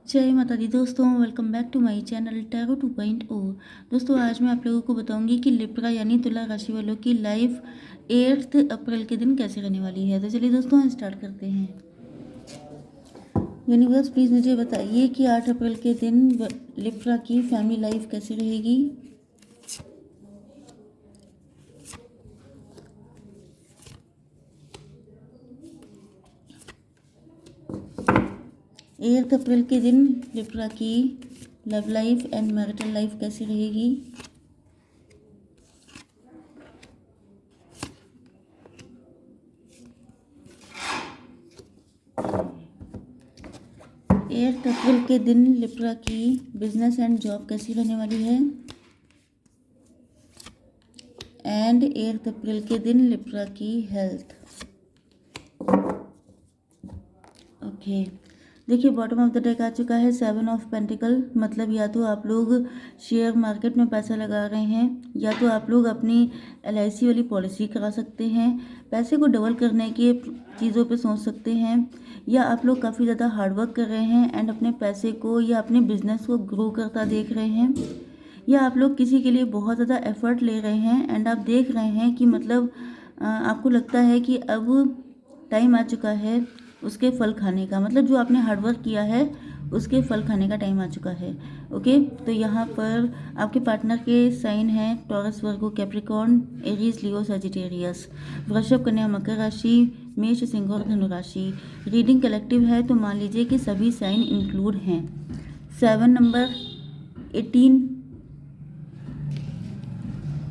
जय माता दी दोस्तों, welcome back to my channel tarot 2.0। दोस्तों आज मैं आप लोगों को बताऊंगी कि लिब्रा यानी तुला राशि वालों की लाइफ 8 अप्रैल के दिन कैसे रहने वाली है। तो चलिए दोस्तों हम स्टार्ट करते हैं। यूनिवर्स प्लीज़ मुझे बताइए कि 8 अप्रैल के दिन लिब्रा की फैमिली लाइफ कैसी रहेगी। 8 अप्रैल के दिन लिब्रा की love life and marital life कैसी रहेगी। 8 अप्रैल के दिन लिब्रा की बिजनेस एंड जॉब कैसी रहने वाली है। एंड 8 अप्रैल के दिन लिब्रा की हेल्थ। ओके देखिए, बॉटम ऑफ द डेक आ चुका है 7 ऑफ पेंटिकल। मतलब या तो आप लोग शेयर मार्केट में पैसा लगा रहे हैं, या तो आप लोग अपनी LIC वाली पॉलिसी करा सकते हैं, पैसे को डबल करने की चीज़ों पे सोच सकते हैं, या आप लोग काफ़ी ज़्यादा हार्डवर्क कर रहे हैं एंड अपने पैसे को या अपने बिजनेस को ग्रो करता देख रहे हैं, या आप लोग किसी के लिए बहुत ज़्यादा एफर्ट ले रहे हैं एंड आप देख रहे हैं कि मतलब आपको लगता है कि अब टाइम आ चुका है उसके फल खाने का। मतलब जो आपने हार्डवर्क किया है उसके फल खाने का टाइम आ चुका है। ओके, तो यहाँ पर आपके पार्टनर के साइन हैं टॉरस, वर्गो, कैप्रिकॉर्न, एरीज, लियो, सजिटेरियस, वृषभ, कन्या, मकर राशि, मेष, सिंह और धनु राशि। रीडिंग कलेक्टिव है तो मान लीजिए कि सभी साइन इंक्लूड हैं। 7 नंबर, 18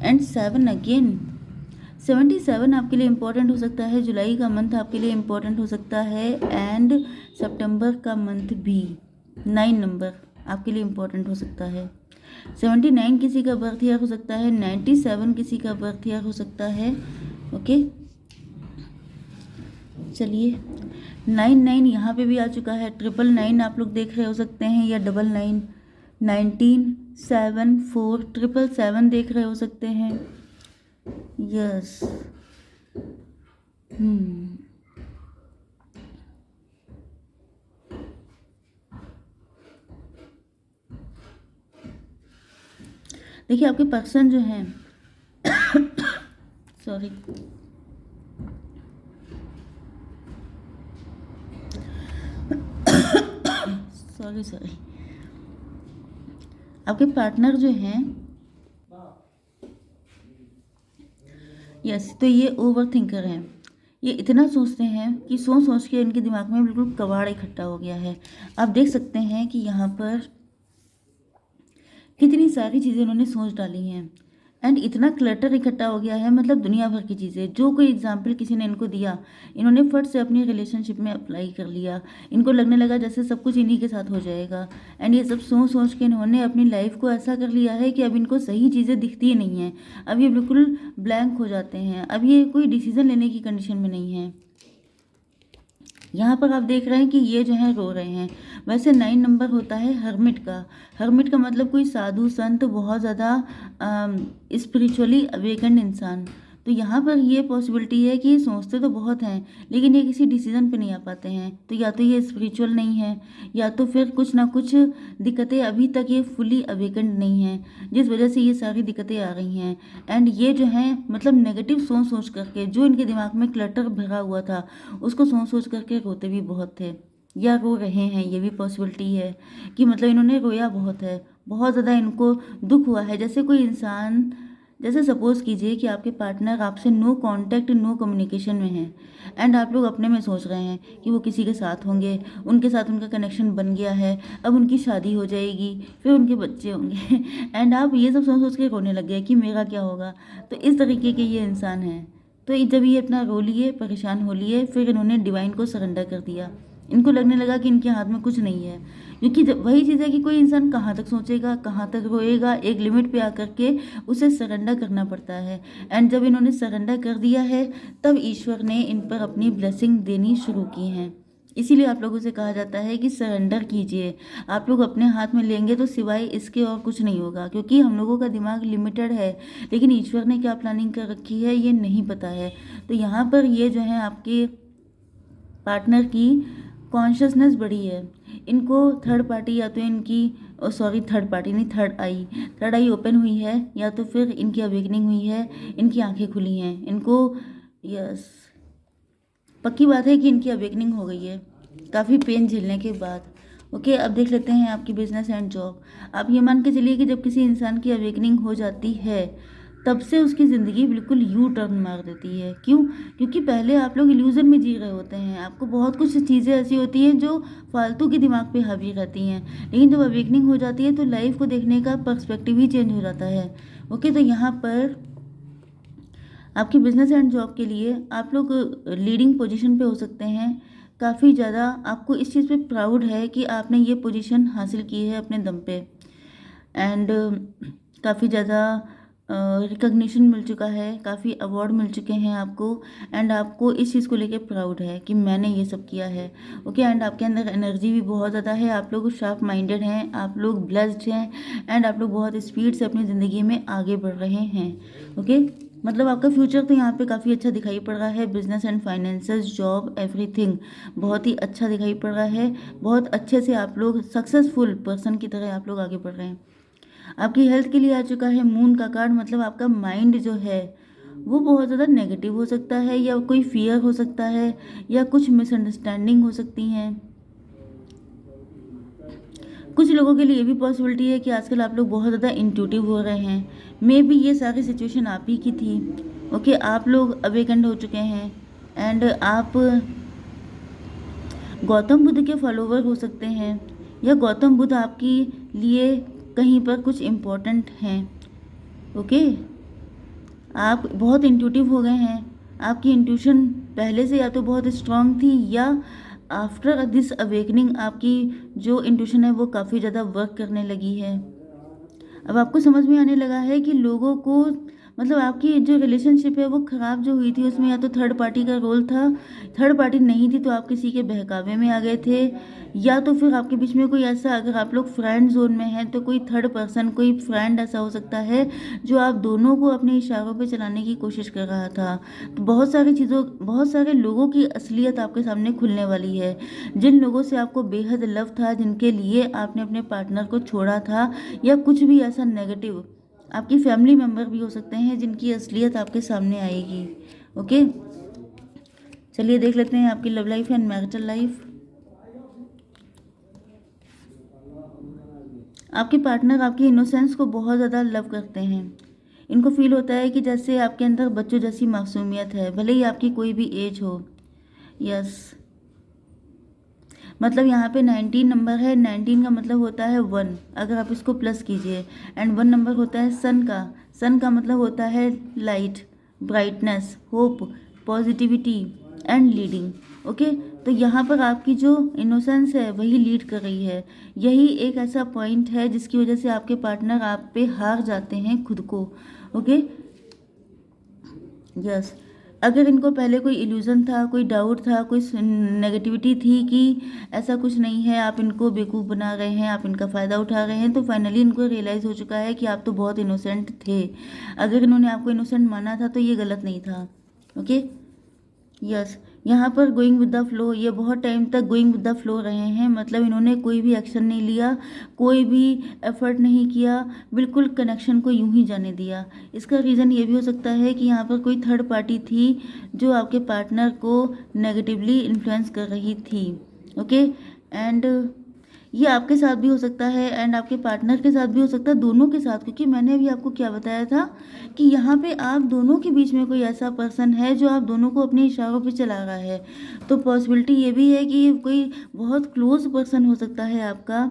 एंड 7 अगेन। 77 आपके लिए इम्पोर्टेंट हो सकता है। जुलाई का मंथ आपके लिए इम्पोर्टेंट हो सकता है एंड सितंबर का मंथ भी। 9 नंबर आपके लिए इम्पोर्टेंट हो सकता है। 79 किसी का बर्थ ईयर हो सकता है। 97 किसी का बर्थ ईयर हो सकता है। ओके, चलिए 99 यहाँ पे भी आ चुका है। 999 आप लोग देख रहे हो सकते हैं, या 99, 19, 7, 4, 777 देख रहे हो सकते हैं। यस, देखिए आपके पर्सन जो हैं सॉरी सॉरी आपके पार्टनर जो हैं, यस, तो ये ओवर थिंकर हैं। ये इतना सोचते हैं कि सोच सोच के इनके दिमाग में बिल्कुल कबाड़ इकट्ठा हो गया है। आप देख सकते हैं कि यहाँ पर कितनी सारी चीज़ें इन्होंने सोच डाली हैं एंड इतना क्लटर इकट्ठा हो गया है। मतलब दुनिया भर की चीज़ें, जो कोई एग्जाम्पल किसी ने इनको दिया, इन्होंने फट से अपनी रिलेशनशिप में अप्लाई कर लिया। इनको लगने लगा जैसे सब कुछ इन्हीं के साथ हो जाएगा एंड ये सब सोच सोच के इन्होंने अपनी लाइफ को ऐसा कर लिया है कि अब इनको सही चीज़ें दिखती ही नहीं हैं। अब ये बिल्कुल ब्लैंक हो जाते हैं। अब ये कोई डिसीजन लेने की कंडीशन में नहीं है। यहाँ पर आप देख रहे हैं कि ये जो है रो रहे हैं। वैसे 9 नंबर होता है हर्मिट का। हर्मिट का मतलब कोई साधु संत, बहुत ज़्यादा स्पिरिचुअली अवेकन्ड इंसान। तो यहाँ पर ये पॉसिबिलिटी है कि ये सोचते तो बहुत हैं लेकिन ये किसी डिसीजन पे नहीं आ पाते हैं। तो या तो ये स्पिरिचुअल नहीं है, या तो फिर कुछ ना कुछ दिक्कतें, अभी तक ये फुली अवेकन्ड नहीं है, जिस वजह से ये सारी दिक्कतें आ रही हैं। एंड ये जो हैं मतलब नेगेटिव सोच सोच करके, जो इनके दिमाग में क्लटर भरा हुआ था उसको सोच सोच करके रोते भी बहुत थे, या रो रहे हैं। ये भी पॉसिबिलिटी है कि मतलब इन्होंने रोया बहुत है, बहुत ज़्यादा इनको दुख हुआ है। जैसे कोई इंसान, जैसे सपोज़ कीजिए कि आपके पार्टनर आपसे नो कांटेक्ट, नो कम्युनिकेशन में हैं एंड आप लोग अपने में सोच रहे हैं कि वो किसी के साथ होंगे, उनके साथ उनका कनेक्शन बन गया है, अब उनकी शादी हो जाएगी, फिर उनके बच्चे होंगे एंड आप ये सब सोच सोच के रोने लग गए कि मेरा क्या होगा। तो इस तरीके के ये इंसान हैं। तो जब ये इतना रो लिए, परेशान हो लिए, फिर इन्होंने डिवाइन को सरेंडर कर दिया। इनको लगने लगा कि इनके हाथ में कुछ नहीं है, क्योंकि वही चीज़ है कि कोई इंसान कहाँ तक सोचेगा, कहाँ तक रोएगा। एक लिमिट पे आकर के उसे सरेंडर करना पड़ता है। एंड जब इन्होंने सरेंडर कर दिया है तब ईश्वर ने इन पर अपनी ब्लेसिंग देनी शुरू की हैं। इसीलिए आप लोगों से कहा जाता है कि सरेंडर कीजिए। आप लोग अपने हाथ में लेंगे तो सिवाय इसके और कुछ नहीं होगा, क्योंकि हम लोगों का दिमाग लिमिटेड है, लेकिन ईश्वर ने क्या प्लानिंग कर रखी है ये नहीं पता है। तो यहाँ पर ये जो है आपके पार्टनर की कॉन्शियसनेस बढ़ी है। इनको थर्ड पार्टी या तो इनकी थर्ड पार्टी नहीं, थर्ड आई ओपन हुई है, या तो फिर इनकी अवेकनिंग हुई है, इनकी आंखें खुली हैं इनको। यस, पक्की बात है कि इनकी अवेकनिंग हो गई है काफ़ी पेन झेलने के बाद। ओके, अब देख लेते हैं आपकी बिजनेस एंड जॉब। आप ये मान के चलिए कि जब किसी इंसान की अवेकनिंग हो जाती है तब से उसकी ज़िंदगी बिल्कुल यू टर्न मार देती है। क्यों? क्योंकि पहले आप लोग इल्यूज़न में जी रहे होते हैं, आपको बहुत कुछ चीज़ें ऐसी होती हैं जो फालतू के दिमाग पे हावी रहती हैं, लेकिन जब अवेकनिंग हो जाती है तो लाइफ को देखने का पर्सपेक्टिव ही चेंज हो जाता है। ओके, तो यहाँ पर आपकी बिजनेस एंड जॉब के लिए आप लोग लीडिंग पोजीशन पे हो सकते हैं। काफ़ी ज़्यादा आपको इस चीज़ पे प्राउड है कि आपने ये पोजीशन हासिल की है अपने दम पे, एंड काफ़ी ज़्यादा रिकग्निशन मिल चुका है, काफ़ी अवार्ड मिल चुके हैं आपको, एंड आपको इस चीज़ को लेके प्राउड है कि मैंने ये सब किया है। ओके, एंड आपके अंदर एनर्जी भी बहुत ज़्यादा है, आप लोग शार्प माइंडेड हैं, आप लोग ब्लेस्ड हैं, एंड आप लोग बहुत स्पीड से अपनी ज़िंदगी में आगे बढ़ रहे हैं। ओके, मतलब आपका फ्यूचर तो यहाँ पे काफ़ी अच्छा दिखाई पड़ रहा है। Business and finances, job, everything बहुत ही अच्छा दिखाई पड़ रहा है। बहुत अच्छे से आप लोग सक्सेसफुल पर्सन की तरह आप लोग आगे बढ़ रहे हैं। आपकी हेल्थ के लिए आ चुका है मून का कार्ड, मतलब आपका माइंड जो है वो बहुत ज़्यादा नेगेटिव हो सकता है, या कोई फियर हो सकता है, या कुछ मिसअंडरस्टैंडिंग हो सकती हैं। कुछ लोगों के लिए ये भी पॉसिबिलिटी है कि आजकल आप लोग बहुत ज़्यादा इंट्यूटिव हो रहे हैं। मे बी ये सारी सिचुएशन आप ही की थी। ओके, आप लोग अवेकेंड हो चुके हैं, एंड आप गौतम बुद्ध के फॉलोवर हो सकते हैं, या गौतम बुद्ध आपके लिए कहीं पर कुछ इम्पोर्टेंट हैं। ओके, आप बहुत इंट्यूटिव हो गए हैं। आपकी इंट्यूशन पहले से या तो बहुत स्ट्रांग थी, या आफ्टर दिस अवेकनिंग आपकी जो इंट्यूशन है वो काफ़ी ज़्यादा वर्क करने लगी है। अब आपको समझ में आने लगा है कि लोगों को, मतलब आपकी जो रिलेशनशिप है वो ख़राब जो हुई थी उसमें या तो थर्ड पार्टी का रोल था, थर्ड पार्टी नहीं थी तो आप किसी के बहकावे में आ गए थे, या तो फिर आपके बीच में कोई ऐसा, अगर आप लोग फ्रेंड जोन में हैं तो कोई थर्ड पर्सन, कोई फ्रेंड ऐसा हो सकता है जो आप दोनों को अपने इशारों पे चलाने की कोशिश कर रहा था। तो बहुत सारे लोगों की असलियत आपके सामने खुलने वाली है। जिन लोगों से आपको बेहद लव था, जिनके लिए आपने अपने पार्टनर को छोड़ा था, या कुछ भी ऐसा नेगेटिव, आपकी फैमिली मेम्बर भी हो सकते हैं जिनकी असलियत आपके सामने आएगी। ओके, चलिए देख लेते हैं आपकी love life and marital life. आपके पार्टनर आपकी इनोसेंस को बहुत ज़्यादा लव करते हैं। इनको फील होता है कि जैसे आपके अंदर बच्चों जैसी मासूमियत है, भले ही आपकी कोई भी एज हो। यस, मतलब यहाँ पे 19 नंबर है, 19 का मतलब होता है 1, अगर आप इसको प्लस कीजिए, एंड 1 नंबर होता है सन का मतलब होता है light, brightness, hope, positivity and leading. Okay, तो यहाँ पर आपकी जो इनोसेंस है वही लीड कर रही है। यही एक ऐसा पॉइंट है जिसकी वजह से आपके पार्टनर आप पे हार जाते हैं खुद को। ओके, यस, अगर इनको पहले कोई इल्यूज़न था, कोई डाउट था, कोई नेगेटिविटी थी कि ऐसा कुछ नहीं है, आप इनको बेवकूफ़ बना रहे हैं, आप इनका फ़ायदा उठा रहे हैं, तो फाइनली इनको रियलाइज़ हो चुका है कि आप तो बहुत इनोसेंट थे। अगर इन्होंने आपको इनोसेंट माना था तो ये गलत नहीं था। ओके, यस, यहाँ पर गोइंग विद द फ्लो, ये बहुत टाइम तक गोइंग विद द फ्लो रहे हैं, मतलब इन्होंने कोई भी एक्शन नहीं लिया, कोई भी एफर्ट नहीं किया, बिल्कुल कनेक्शन को यूं ही जाने दिया। इसका रीज़न ये भी हो सकता है कि यहाँ पर कोई थर्ड पार्टी थी जो आपके पार्टनर को नेगेटिवली इन्फ्लुएंस कर रही थी। ओके, एंड ये आपके साथ भी हो सकता है, एंड आपके पार्टनर के साथ भी हो सकता है, दोनों के साथ, क्योंकि मैंने अभी आपको क्या बताया था कि यहाँ पे आप दोनों के बीच में कोई ऐसा पर्सन है जो आप दोनों को अपने इशारों पे चला रहा है। तो पॉसिबिलिटी ये भी है कि कोई बहुत क्लोज पर्सन हो सकता है आपका,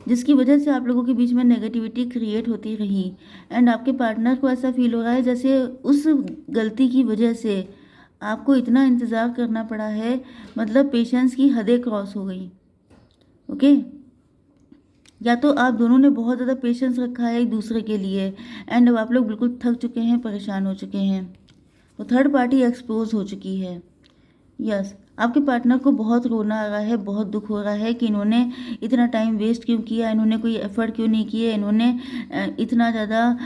जिसकी वजह से आप लोगों के बीच में नेगेटिविटी क्रिएट होती रही, एंड आपके पार्टनर को ऐसा फील हो रहा है जैसे उस गलती की वजह से आपको इतना इंतज़ार करना पड़ा है, मतलब पेशेंस की हदें क्रॉस हो गई। ओके, या तो आप दोनों ने बहुत ज़्यादा पेशेंस रखा है एक दूसरे के लिए, एंड अब आप लोग बिल्कुल थक चुके हैं, परेशान हो चुके हैं, तो थर्ड पार्टी एक्सपोज हो चुकी है। यस, आपके पार्टनर को बहुत रोना आ रहा है, बहुत दुख हो रहा है कि इन्होंने इतना टाइम वेस्ट क्यों किया, इन्होंने कोई एफर्ट क्यों नहीं किए, इन्होंने इतना ज़्यादा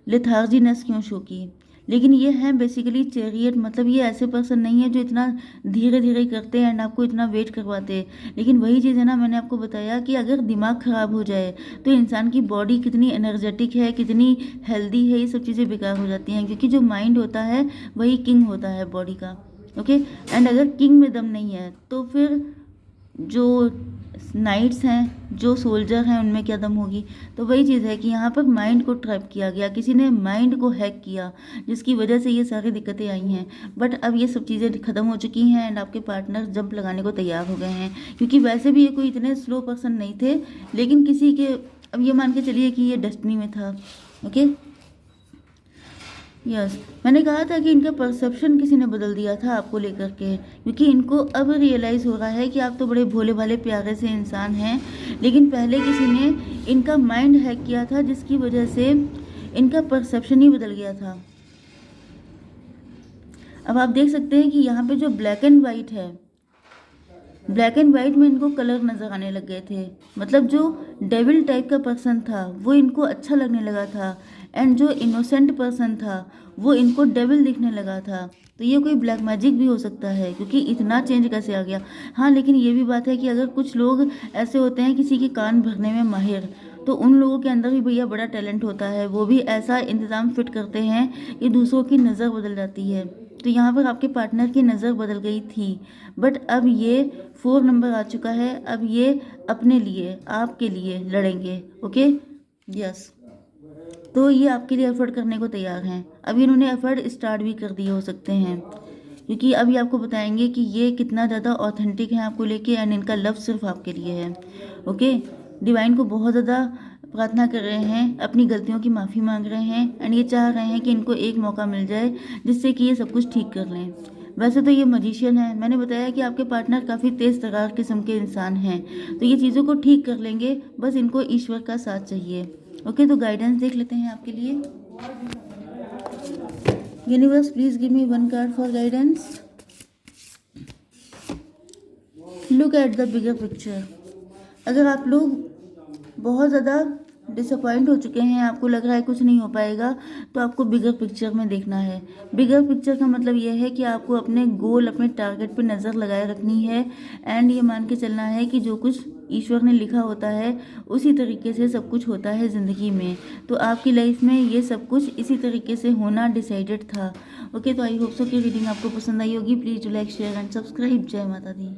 लेथार्जीनेस क्यों शो की। लेकिन ये हैं बेसिकली चैरियट, मतलब ये ऐसे पर्सन नहीं है जो इतना धीरे धीरे करते हैं एंड आपको इतना वेट करवाते हैं। लेकिन वही चीज़ है ना, मैंने आपको बताया कि अगर दिमाग ख़राब हो जाए तो इंसान की बॉडी कितनी एनर्जेटिक है, कितनी हेल्दी है, ये सब चीज़ें बेकार हो जाती हैं, क्योंकि जो माइंड होता है वही किंग होता है बॉडी का। ओके, एंड अगर किंग में दम नहीं है तो फिर जो नाइट्स हैं, जो सोल्जर हैं, उनमें क्या दम होगी। तो वही चीज़ है कि यहाँ पर माइंड को ट्रैप किया गया, किसी ने माइंड को हैक किया, जिसकी वजह से ये सारी दिक्कतें आई हैं। बट अब ये सब चीज़ें ख़त्म हो चुकी हैं एंड आपके पार्टनर जंप लगाने को तैयार हो गए हैं, क्योंकि वैसे भी ये कोई इतने स्लो पर्सन नहीं थे, लेकिन किसी के, अब ये मान के चलिए कि ये डेस्टिनी में था। ओके, यस, मैंने कहा था कि इनका परसेप्शन किसी ने बदल दिया था आपको लेकर के, क्योंकि इनको अब रियलाइज़ हो रहा है कि आप तो बड़े भोले भाले प्यारे से इंसान हैं, लेकिन पहले किसी ने इनका माइंड हैक किया था, जिसकी वजह से इनका परसेप्शन ही बदल गया था। अब आप देख सकते हैं कि यहाँ पे जो ब्लैक एंड वाइट है, ब्लैक एंड वाइट में इनको कलर नज़र आने लग गए थे, मतलब जो डेविल टाइप का पर्सन था वो इनको अच्छा लगने लगा था, एंड जो इनोसेंट पर्सन था वो इनको डेविल दिखने लगा था। तो ये कोई ब्लैक मैजिक भी हो सकता है, क्योंकि इतना चेंज कैसे आ गया। हाँ, लेकिन ये भी बात है कि अगर कुछ लोग ऐसे होते हैं किसी के कान भरने में माहिर, तो उन लोगों के अंदर भी भैया बड़ा टैलेंट होता है, वो भी ऐसा इंतज़ाम फिट करते हैं कि दूसरों की नज़र बदल जाती है। तो यहाँ पर आपके पार्टनर की नज़र बदल गई थी, बट अब ये 4 नंबर आ चुका है, अब ये अपने लिए, आपके लिए लड़ेंगे। ओके, यस, तो ये आपके लिए एफर्ट करने को तैयार हैं। अभी इन्होंने एफर्ट स्टार्ट भी कर दिए हो सकते हैं, क्योंकि अभी आपको बताएंगे कि ये कितना ज़्यादा ऑथेंटिक है आपको लेके, एंड इनका लव सिर्फ आपके लिए है। ओके, डिवाइन को बहुत ज़्यादा प्रार्थना कर रहे हैं, अपनी गलतियों की माफ़ी मांग रहे हैं, एंड ये चाह रहे हैं कि इनको एक मौका मिल जाए जिससे कि ये सब कुछ ठीक कर लें। वैसे तो ये मजिशियन है, मैंने बताया कि आपके पार्टनर काफ़ी तेज़ तर्रार किस्म के इंसान हैं, तो ये चीज़ों को ठीक कर लेंगे, बस इनको ईश्वर का साथ चाहिए। ओके, तो गाइडेंस देख लेते हैं आपके लिए। Universe, please give me 1 card for guidance. Look at the bigger picture. अगर आप लोग बहुत ज़्यादा डिसअपॉइंट हो चुके हैं, आपको लग रहा है कुछ नहीं हो पाएगा, तो आपको बिगर पिक्चर में देखना है। बिगर पिक्चर का मतलब यह है कि आपको अपने गोल, अपने टारगेट पे नज़र लगाए रखनी है, एंड ये मान के चलना है कि जो कुछ ईश्वर ने लिखा होता है उसी तरीके से सब कुछ होता है ज़िंदगी में। तो आपकी लाइफ में ये सब कुछ इसी तरीके से होना डिसाइडेड था। ओके, तो आई होप सो कि रीडिंग आपको पसंद आई होगी। Please do like, share and subscribe. जय माता दी।